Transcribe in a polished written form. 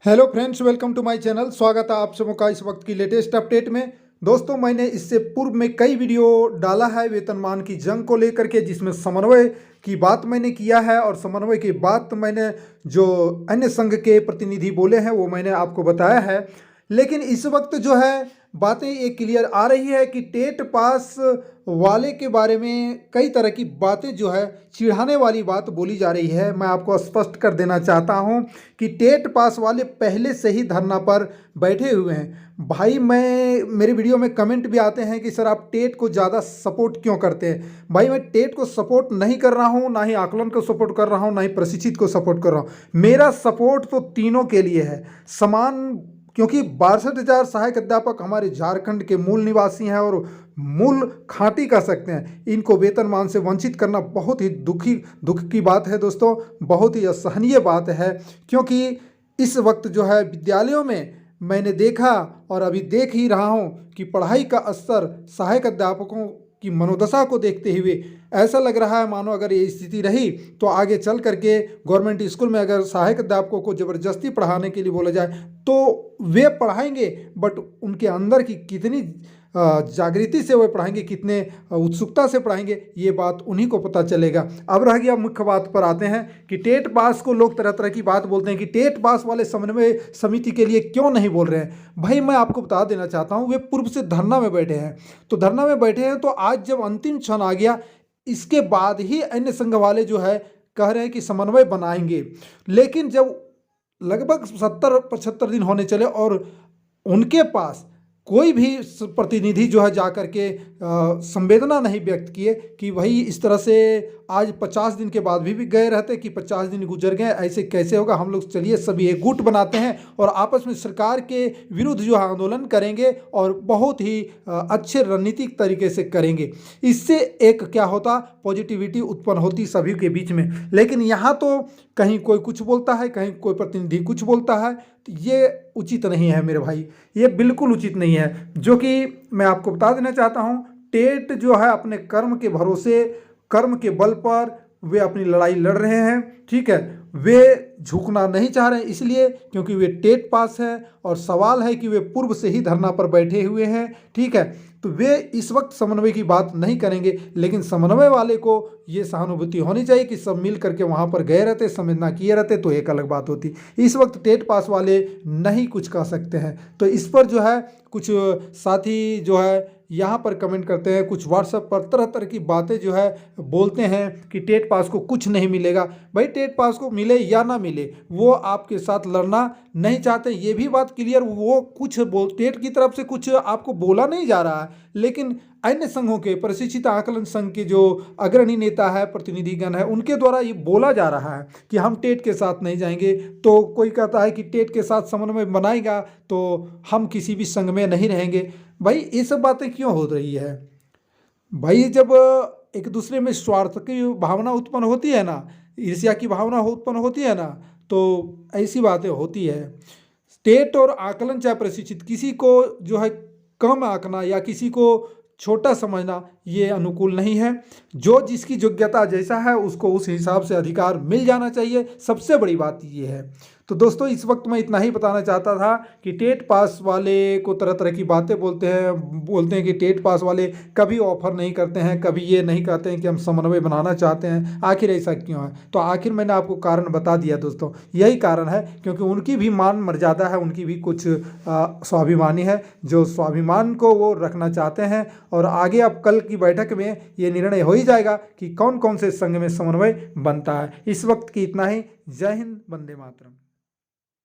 Hello friends, welcome to my channel. स्वागत है आप सबों का इस वक्त की लेटेस्ट अपडेट में। दोस्तों, मैंने इससे पूर्व में कई वीडियो डाला है वेतनमान की जंग को लेकर के, जिसमें समन्वय की बात मैंने किया है और समन्वय की बात मैंने जो अन्य संघ के प्रतिनिधि बोले हैं वो मैंने आपको बताया है। लेकिन इस वक्त जो है बातें ये क्लियर आ रही है कि टेट पास वाले के बारे में कई तरह की बातें जो है चिढ़ाने वाली बात बोली जा रही है। मैं आपको स्पष्ट कर देना चाहता हूं कि टेट पास वाले पहले से ही धरना पर बैठे हुए हैं। भाई, मेरे वीडियो में कमेंट भी आते हैं कि सर आप टेट को ज़्यादा सपोर्ट क्यों करते हैं। भाई, मैं टेट को सपोर्ट नहीं कर रहा हूं, ना ही आकलन को सपोर्ट कर रहा हूं, ना ही प्रशिक्षित को सपोर्ट कर रहा हूं। मेरा सपोर्ट तो तीनों के लिए है समान, क्योंकि 62,000 सहायक अध्यापक हमारे झारखंड के मूल निवासी हैं और मूल खांटी कह सकते हैं। इनको वेतनमान से वंचित करना बहुत ही दुख की बात है दोस्तों, बहुत ही असहनीय बात है। क्योंकि इस वक्त जो है विद्यालयों में मैंने देखा और अभी देख ही रहा हूं कि पढ़ाई का स्तर सहायक अध्यापकों की मनोदशा को देखते हुए ऐसा लग रहा है मानो अगर ये स्थिति रही तो आगे चल करके गवर्नमेंट स्कूल में अगर सहायक अध्यापकों को ज़बरदस्ती पढ़ाने के लिए बोला जाए तो वे पढ़ाएंगे, बट उनके अंदर की कितनी जागृति से वे पढ़ाएंगे, कितने उत्सुकता से पढ़ाएंगे, ये बात उन्हीं को पता चलेगा। अब रह गया मुख्य बात पर आते हैं कि टेट पास को लोग तरह तरह की बात बोलते हैं कि टेट पास वाले समन्वय समिति के लिए क्यों नहीं बोल रहे हैं। भाई, मैं आपको बता देना चाहता हूँ वे पूर्व से धरना में बैठे हैं, तो धरना में बैठे हैं तो आज जब अंतिम क्षण आ गया इसके बाद ही अन्य संघ वाले जो है कह रहे हैं कि समन्वय बनाएंगे। लेकिन जब लगभग 70-75 दिन होने चले और उनके पास कोई भी प्रतिनिधि जो है जाकर के संवेदना नहीं व्यक्त किए कि भाई इस तरह से आज 50 दिन के बाद भी गए रहते कि 50 दिन गुजर गए, ऐसे कैसे होगा, हम लोग चलिए सभी एक गुट बनाते हैं और आपस में सरकार के विरुद्ध जो है आंदोलन करेंगे और बहुत ही अच्छे रणनीतिक तरीके से करेंगे। इससे एक क्या होता, पॉजिटिविटी उत्पन्न होती सभी के बीच में। लेकिन यहाँ तो कहीं कोई कुछ बोलता है, कहीं कोई प्रतिनिधि कुछ बोलता है, तो ये उचित नहीं है मेरे भाई, ये बिल्कुल उचित नहीं है। जो कि मैं आपको बता देना चाहता हूँ, टेट जो है अपने कर्म के भरोसे, कर्म के बल पर वे अपनी लड़ाई लड़ रहे हैं, ठीक है। वे झुकना नहीं चाह रहे हैं इसलिए क्योंकि वे टेट पास है और सवाल है कि वे पूर्व से ही धरना पर बैठे हुए हैं, ठीक है। तो वे इस वक्त समन्वय की बात नहीं करेंगे, लेकिन समन्वय वाले को ये सहानुभूति होनी चाहिए कि सब मिल करके वहाँ पर गए रहते, संवेदना किए रहते तो एक अलग बात होती। इस वक्त टेट पास वाले नहीं कुछ कह सकते हैं। तो इस पर जो है कुछ साथी जो है यहाँ पर कमेंट करते हैं, कुछ व्हाट्सएप पर तरह तरह की बातें जो है बोलते हैं कि टेट पास को कुछ नहीं मिलेगा। भाई, टेट पास को मिले या ना मिले वो आपके साथ लड़ना नहीं चाहते, ये भी बात क्लियर। वो कुछ टेट की तरफ से कुछ आपको बोला नहीं जा रहा है, लेकिन अन्य संघों के प्रशिक्षित आकलन संघ के जो अग्रणी नेता है, प्रतिनिधिगण है, उनके द्वारा ये बोला जा रहा है कि हम टेट के साथ नहीं जाएंगे। तो कोई कहता है कि टेट के साथ समन्वय बनाएगा तो हम किसी भी संघ में नहीं रहेंगे। भाई, ये सब बातें क्यों हो रही है? भाई, जब एक दूसरे में स्वार्थ की भावना उत्पन्न होती है ना, ईर्ष्या की भावना उत्पन्न होती है ना, तो ऐसी बातें होती है। टेट और आकलन चाहे प्रशिक्षित, किसी को जो है कम आंकना या किसी को छोटा समझना ये अनुकूल नहीं है। जो जिसकी योग्यता जैसा है उसको उस हिसाब से अधिकार मिल जाना चाहिए, सबसे बड़ी बात ये है। तो दोस्तों, इस वक्त मैं इतना ही बताना चाहता था कि टेट पास वाले को तरह तरह की बातें बोलते हैं कि टेट पास वाले कभी ऑफर नहीं करते हैं, कभी ये नहीं कहते हैं कि हम समन्वय बनाना चाहते हैं। आखिर ऐसा क्यों है? तो आखिर मैंने आपको कारण बता दिया दोस्तों, यही कारण है क्योंकि उनकी भी मान मर्यादा है, उनकी भी कुछ स्वाभिमानी है, जो स्वाभिमान को वो रखना चाहते हैं। और आगे अब कल की बैठक में ये निर्णय हो ही जाएगा कि कौन कौन से संघ में समन्वय बनता है। इस वक्त की इतना ही। जय हिंद, वंदे मातरम।